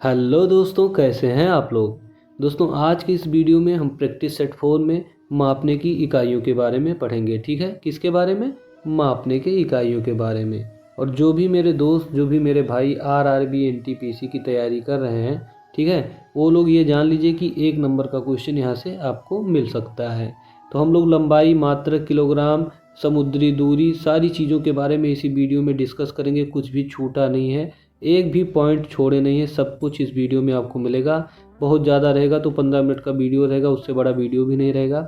Hello दोस्तों, कैसे हैं आप लोग। दोस्तों, आज की इस वीडियो में हम प्रैक्टिस सेट 4 में मापने की इकाइयों के बारे में पढ़ेंगे। ठीक है, किसके बारे में? मापने के इकाइयों के बारे में। और जो भी मेरे दोस्त, जो भी मेरे भाई आरआरबी एनटीपीसी की तैयारी कर रहे हैं, ठीक है, वो लोग ये जान लीजिए कि 1 नंबर का क्वेश्चन यहाँ से आपको मिल सकता है। तो हम लोग लंबाई, मात्रक, किलोग्राम, समुद्री दूरी, सारी चीज़ों के बारे में इसी वीडियो में डिस्कस करेंगे। कुछ भी छूटा नहीं है, एक भी पॉइंट छोड़े नहीं है, सब कुछ इस वीडियो में आपको मिलेगा। बहुत ज़्यादा रहेगा तो 15 मिनट का वीडियो रहेगा, उससे बड़ा वीडियो भी नहीं रहेगा।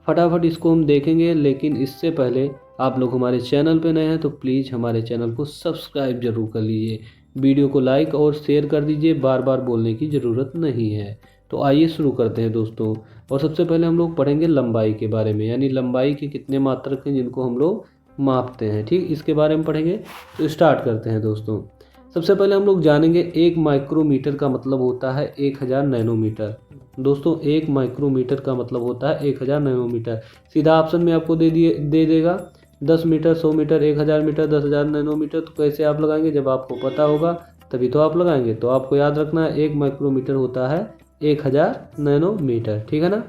फटाफट इसको हम देखेंगे, लेकिन इससे पहले आप लोग हमारे चैनल पे नए हैं तो प्लीज़ हमारे चैनल को सब्सक्राइब जरूर कर लीजिए। वीडियो को लाइक और शेयर कर दीजिए, बार बार बोलने की ज़रूरत नहीं है। तो आइए शुरू करते हैं दोस्तों। और सबसे पहले हम लोग पढ़ेंगे लंबाई के बारे में, यानी लंबाई के कितने मात्रक हैं जिनको हम लोग मापते हैं। ठीक, इसके बारे में पढ़ेंगे। तो स्टार्ट करते हैं दोस्तों। सबसे पहले हम लोग जानेंगे 1 माइक्रोमीटर का मतलब होता है 1000 नैनोमीटर। दोस्तों, 1 माइक्रोमीटर का मतलब होता है 1000 नैनोमीटर। सीधा ऑप्शन में आपको दे देगा 10 मीटर, 100 मीटर, 1000 मीटर, 10,000 नैनोमीटर। तो कैसे आप लगाएंगे? जब आपको पता होगा तभी तो आप लगाएंगे। तो आपको याद रखना है 1 माइक्रोमीटर होता है 1000 नैनोमीटर। ठीक है ना।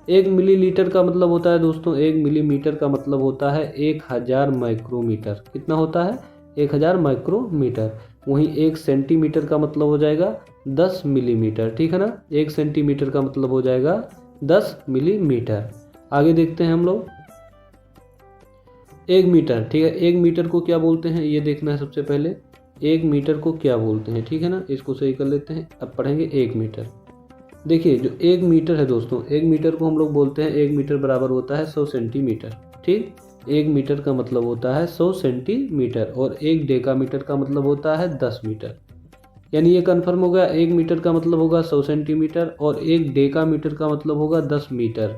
1 मिलीलीटर का मतलब होता है दोस्तों, 1 मिलीमीटर का मतलब होता है 1000 माइक्रोमीटर। कितना होता है? 1000 माइक्रोमीटर। वहीं 1 सेंटीमीटर का मतलब हो जाएगा 10 मिलीमीटर। ठीक है ना। 1 सेंटीमीटर का मतलब हो जाएगा 10 मिलीमीटर। आगे देखते हैं हम लोग 1 मीटर। ठीक है, 1 मीटर को क्या बोलते हैं ये देखना है सबसे पहले। 1 मीटर को क्या बोलते हैं? ठीक है ना, इसको सही कर लेते हैं। अब पढ़ेंगे 1 मीटर। देखिए, जो 1 मीटर है दोस्तों, 1 मीटर को हम लोग बोलते हैं 1 मीटर बराबर होता है 100 सेंटीमीटर। ठीक, 1 मीटर का मतलब होता है 100 सेंटीमीटर। और 1 डेकामीटर का मतलब होता है 10 मीटर। यानी ये कन्फर्म हो गया, 1 मीटर का मतलब होगा 100 सेंटीमीटर और 1 डेकामीटर का मतलब होगा 10 मीटर।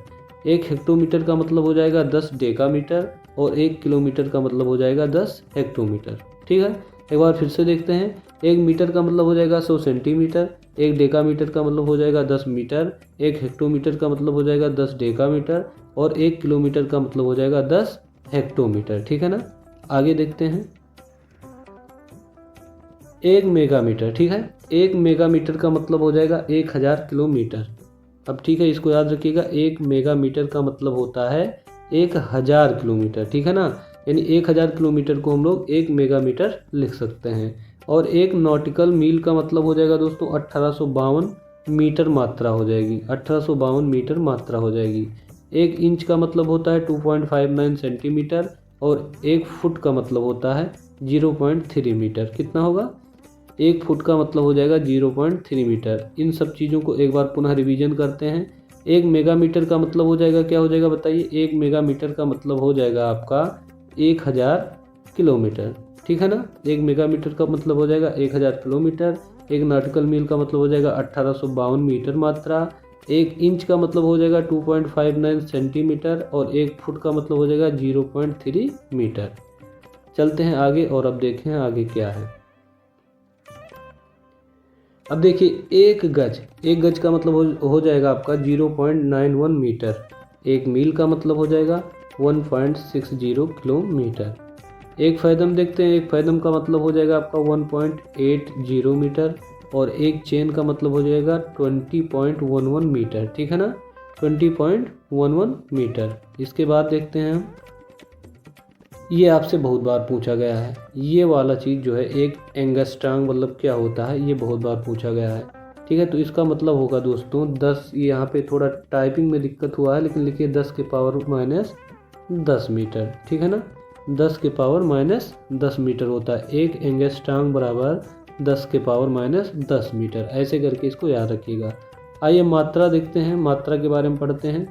1 हेक्टोमीटर का मतलब हो जाएगा 10 डेकामीटर और 1 किलोमीटर का मतलब हो जाएगा 10 हेक्टोमीटर। ठीक है, एक बार फिर से देखते हैं। 1 मीटर का मतलब हो जाएगा 100 सेंटीमीटर, 1 डेकामीटर का मतलब हो जाएगा 10 मीटर, 1 हेक्टोमीटर का मतलब हो जाएगा 10 डेकामीटर और 1 किलोमीटर का मतलब हो जाएगा 10 हेक्टोमीटर। ठीक है ना। आगे देखते हैं 1 मेगामीटर। ठीक है, 1 मेगामीटर का मतलब हो जाएगा 1000 किलोमीटर। अब ठीक है, इसको याद रखिएगा, 1 मेगामीटर का मतलब होता है 1000 किलोमीटर। ठीक है ना, यानी 1000 किलोमीटर को हम लोग 1 मेगामीटर लिख सकते हैं। और 1 नॉटिकल मील का मतलब हो जाएगा दोस्तों 1852 मीटर मात्रा हो जाएगी। 1852 मीटर मात्रा हो जाएगी। 1 इंच का मतलब होता है 2.59 सेंटीमीटर और 1 फुट का मतलब होता है 0.3 मीटर। कितना होगा? 1 फुट का मतलब हो जाएगा 0.3 मीटर। इन सब चीज़ों को एक बार पुनः रिवीजन करते हैं। 1 मेगामीटर का मतलब हो जाएगा, क्या हो जाएगा बताइए? 1 मेगामीटर का मतलब हो जाएगा आपका 1000 किलोमीटर। ठीक है ना। 1 मेगामीटर का मतलब हो जाएगा 1000 किलोमीटर। 1 नॉटिकल मील का मतलब हो जाएगा 1852 मीटर मात्रा। 1 इंच का मतलब हो जाएगा 2.59 सेंटीमीटर और 1 फुट का मतलब हो जाएगा 0.3 मीटर। चलते हैं आगे और अब देखें आगे क्या है। अब देखिए 1 गज का मतलब हो जाएगा आपका 0.91 मीटर। 1 मील का मतलब हो जाएगा 1.60 किलोमीटर। 1 फैदम देखते हैं, 1 फैदम का मतलब हो जाएगा आपका 1.80 मीटर और 1 चेन का मतलब हो जाएगा 20.11 मीटर। ठीक है ना, 20.11 मीटर। इसके बाद देखते हैं हम, ये आपसे बहुत बार पूछा गया है, ये वाला चीज़ जो है, एक एंगस्ट्रांग मतलब क्या होता है, ये बहुत बार पूछा गया है। ठीक है, तो इसका मतलब होगा दोस्तों 10, यहाँ पे थोड़ा टाइपिंग में दिक्कत हुआ है, लेकिन लिखिए 10 के पावर माइनस 10 मीटर। ठीक है ना, 10 के पावर माइनस 10 मीटर होता है। एक एंगस्ट्रांग बराबर 10 के पावर माइनस 10 मीटर। ऐसे करके इसको याद रखिएगा। आइए मात्रा देखते हैं, मात्रा के बारे में पढ़ते हैं।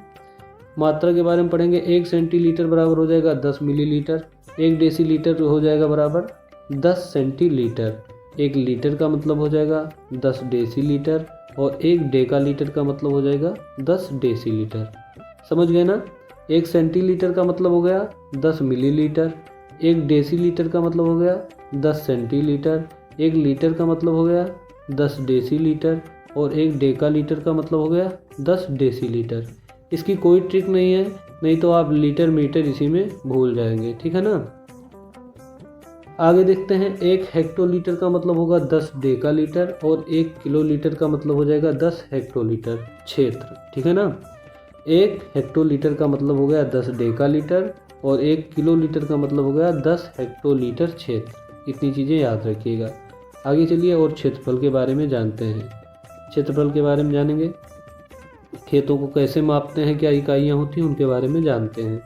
मात्रा के बारे में पढ़ेंगे। 1 सेंटीलीटर बराबर हो जाएगा 10 मिलीलीटर। 1 डेसीलीटर हो जाएगा बराबर 10 सेंटीलीटर। 1 लीटर का मतलब हो जाएगा 10 डेसीलीटर और 1 डेकालीटर का मतलब हो जाएगा 10 डेसीलीटर। समझ गए ना। 1 सेंटीलीटर का मतलब हो गया 10 मिलीलीटर। 1 डेसीलीटर का मतलब हो गया 10 सेंटीलीटर। 1 लीटर का मतलब हो गया 10 डेसीलीटर और 1 डेकालीटर का मतलब हो गया 10 डेसीलीटर। इसकी कोई ट्रिक नहीं है, नहीं तो आप लीटर मीटर इसी में भूल जाएंगे। ठीक है ना। आगे देखते हैं, 1 हेक्टोलीटर का मतलब होगा 10 डेकालीटर और 1 किलोलीटर का मतलब हो जाएगा 10 हेक्टोलीटर क्षेत्र, ठीक है ना। 1 हेक्टोलीटर का मतलब हो गया 10 डेकालीटर और 1 किलोलीटर का मतलब हो गया 10 हेक्टोलीटर क्षेत्र। इतनी चीज़ें याद रखिएगा। आगे चलिए और क्षेत्रफल के बारे में जानते हैं। क्षेत्रफल के बारे में जानेंगे, खेतों को कैसे मापते हैं, क्या इकाइयाँ होती हैं, उनके बारे में जानते हैं।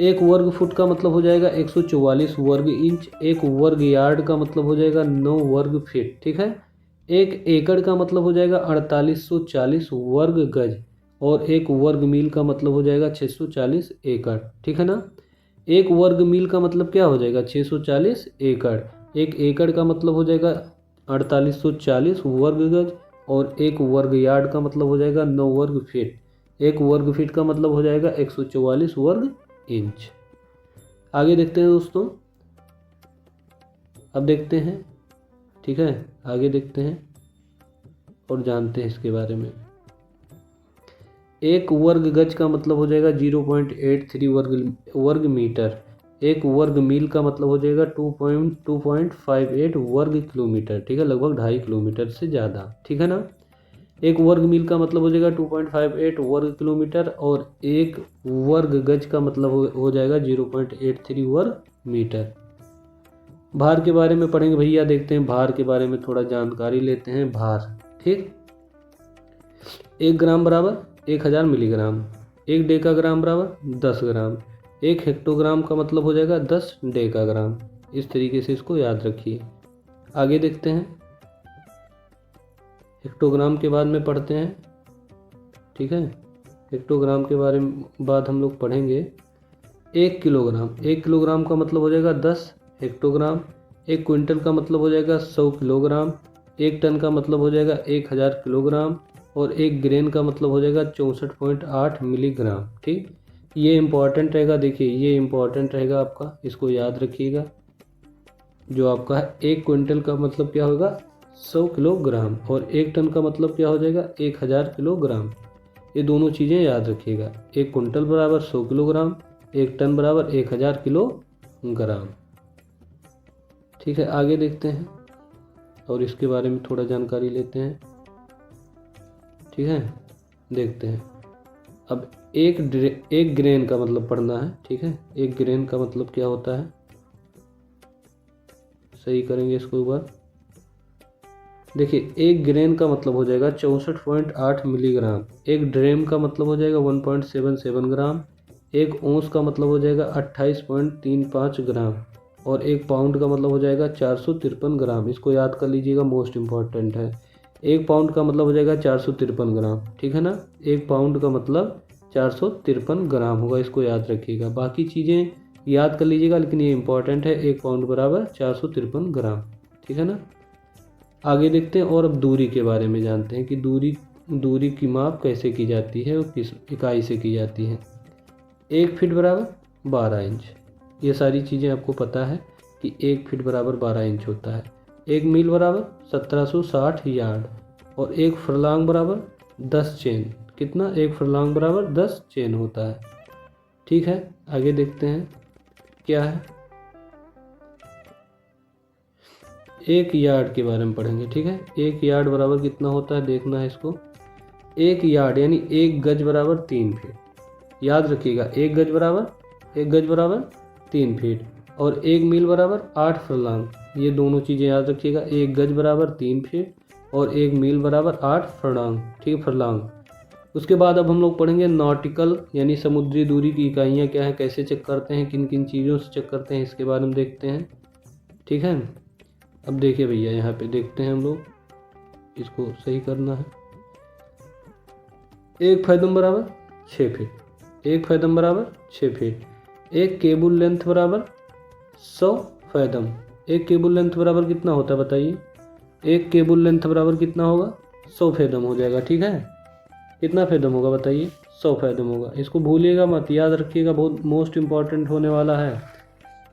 1 वर्ग फुट का मतलब हो जाएगा 144 वर्ग इंच। 1 वर्ग यार्ड का मतलब हो जाएगा 9 वर्ग फीट, ठीक है। 1 एकड़ का मतलब हो जाएगा 4840 वर्ग गज और 1 वर्ग मील का मतलब हो जाएगा 640 एकड़, ठीक है ना। 1 वर्ग मील का मतलब क्या हो जाएगा 640 एकड़। 1 एकड़ का मतलब हो जाएगा 4840 वर्ग गज और 1 वर्ग यार्ड का मतलब हो जाएगा 9 वर्ग फीट। 1 वर्ग फीट का मतलब हो जाएगा 144 वर्ग इंच। आगे देखते हैं दोस्तों, अब देखते हैं, ठीक है, आगे देखते हैं और जानते हैं इसके बारे में। 1 वर्ग गज का मतलब हो जाएगा 0.83 वर्ग मीटर। 1 वर्ग मील का मतलब हो जाएगा 2.58 वर्ग किलोमीटर, ठीक है, लगभग 2.5 किलोमीटर से ज़्यादा, ठीक है ना। 1 वर्ग मील का मतलब हो जाएगा 2.58 वर्ग किलोमीटर और 1 वर्ग गज का मतलब हो जाएगा 0.83 वर्ग मीटर। भार के बारे में पढ़ेंगे भैया। देखते हैं भार के बारे में थोड़ा जानकारी लेते हैं। भार, ठीक, 1 ग्राम बराबर 1000 मिलीग्राम। 1 डेकाग्राम बराबर 10 ग्राम। 1 हेक्टोग्राम का मतलब हो जाएगा 10 डेकाग्राम। इस तरीके से इसको याद रखिए। आगे देखते हैं, हेक्टोग्राम के बाद में पढ़ते हैं, ठीक है। हेक्टोग्राम के बारे में बाद हम लोग पढ़ेंगे। 1 किलोग्राम, 1 किलोग्राम का मतलब हो जाएगा 10 हेक्टोग्राम। 1 क्विंटल का मतलब हो जाएगा 100 किलोग्राम। 1 टन का मतलब हो जाएगा 1000 किलोग्राम और 1 ग्रेन का मतलब हो जाएगा 64.8 मिलीग्राम, ठीक। ये इम्पॉर्टेंट रहेगा, देखिए ये इम्पॉर्टेंट रहेगा आपका, इसको याद रखिएगा। जो आपका 1 क्विंटल का मतलब क्या होगा 100 किलोग्राम और 1 टन का मतलब क्या हो जाएगा 1000 किलोग्राम। ये दोनों चीज़ें याद रखिएगा। 1 क्विंटल बराबर 100 किलोग्राम, 1 टन बराबर 1000 किलोग्राम, ठीक है। आगे देखते हैं और इसके बारे में थोड़ा जानकारी लेते हैं, ठीक है। देखते हैं अब एक ग्रेन का मतलब पढ़ना है, ठीक है। 1 ग्रेन का मतलब क्या होता है, सही करेंगे इसको एक बार। देखिए 1 ग्रेन का मतलब हो जाएगा 64.8 मिलीग्राम। 1 ड्रेम का मतलब हो जाएगा 1.77 ग्राम। 1 औंस का मतलब हो जाएगा 28.35 ग्राम और 1 पाउंड का मतलब हो जाएगा 453 ग्राम। इसको याद कर लीजिएगा, मोस्ट इम्पॉर्टेंट है। 1 पाउंड का मतलब हो जाएगा 453 ग्राम, ठीक है ना। 1 पाउंड का मतलब 453 ग्राम होगा, इसको याद रखिएगा। बाकी चीज़ें याद कर लीजिएगा, लेकिन ये इंपॉर्टेंट है। 1 पाउंड बराबर 453 ग्राम, ठीक है ना। आगे देखते हैं और अब दूरी के बारे में जानते हैं कि दूरी की माप कैसे की जाती है और किस इकाई से की जाती है। 1 फीट बराबर 12 इंच। ये सारी चीज़ें आपको पता है कि 1 फीट बराबर 12 इंच होता है। 1 मील बराबर 1760 यार्ड और 1 फरलांग बराबर 10 चेन। कितना, 1 फरलांग बराबर 10 चेन होता है, ठीक है। आगे देखते हैं क्या है, 1 यार्ड के बारे में पढ़ेंगे, ठीक है। 1 यार्ड बराबर कितना होता है देखना है इसको। 1 यार्ड यानी 1 गज बराबर 3 फीट। याद रखिएगा, 1 गज बराबर 3 फीट और 1 मील बराबर 8 फरलांग। ये दोनों चीज़ें याद रखिएगा, 1 गज बराबर 3 फीट और 1 मील बराबर 8 फरलांग, ठीक है, फरलांग। उसके बाद अब हम लोग पढ़ेंगे नॉटिकल यानी समुद्री दूरी की इकाइयाँ क्या है, कैसे चेक करते हैं, किन किन चीज़ों से चेक करते हैं, इसके बारे में देखते हैं, ठीक है। अब देखिए भैया, यहाँ पे देखते हैं हम लोग, इसको सही करना है। 1 फैदम बराबर 6 फीट। 1 फैदम बराबर 6 फीट। 1 केबल लेंथ बराबर 100 फैदम। 1 केबल लेंथ बराबर कितना होता है बताइए। 1 केबल लेंथ बराबर कितना होगा 100 फैदम हो जाएगा, ठीक है। कितना फैदम होगा बताइए, 100 फैदम होगा। इसको भूलिएगा मत, याद रखिएगा, बहुत मोस्ट इम्पॉर्टेंट होने वाला है।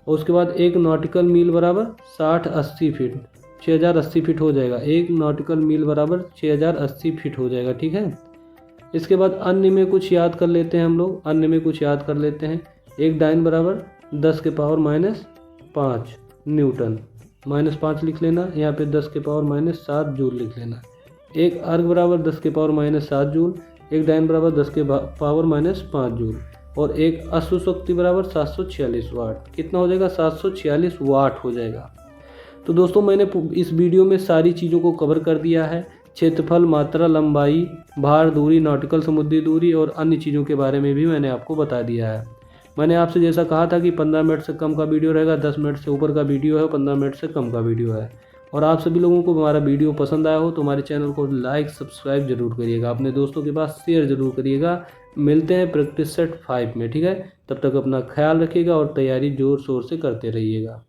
और उसके बाद 1 नॉटिकल मील बराबर 60-80 फीट, 6080 फीट हो जाएगा। 1 नॉटिकल मील बराबर 6080 फीट हो जाएगा, ठीक है। इसके बाद अन्य में कुछ याद कर लेते हैं हम लोग, अन्य में कुछ याद कर लेते हैं। 1 डाइन बराबर 10 के पावर -5 न्यूटन। -5 लिख लेना, यहाँ पे 10 के पावर -7 जूल लिख लेना। एक अर्ग बराबर 10 के पावर -7 जूल, एक डायन बराबर 10 के पावर -5 जूल और एक अश्व शक्ति बराबर 746 वाट। कितना हो जाएगा? 746 वाट हो जाएगा। तो दोस्तों मैंने इस वीडियो में सारी चीज़ों को कवर कर दिया है। क्षेत्रफल, मात्रा, लंबाई, भार, दूरी, नॉटिकल समुद्री दूरी और अन्य चीज़ों के बारे में भी मैंने आपको बता दिया है। मैंने आपसे जैसा कहा था कि 15 मिनट से कम का वीडियो रहेगा, 10 मिनट से ऊपर का वीडियो है, 15 मिनट से कम का वीडियो है। और आप सभी लोगों को हमारा वीडियो पसंद आया हो तो हमारे चैनल को लाइक सब्सक्राइब जरूर करिएगा, अपने दोस्तों के पास शेयर जरूर करिएगा। मिलते हैं प्रैक्टिस सेट 5 में, ठीक है? तब तक अपना ख्याल रखिएगा और तैयारी ज़ोर शोर से करते रहिएगा।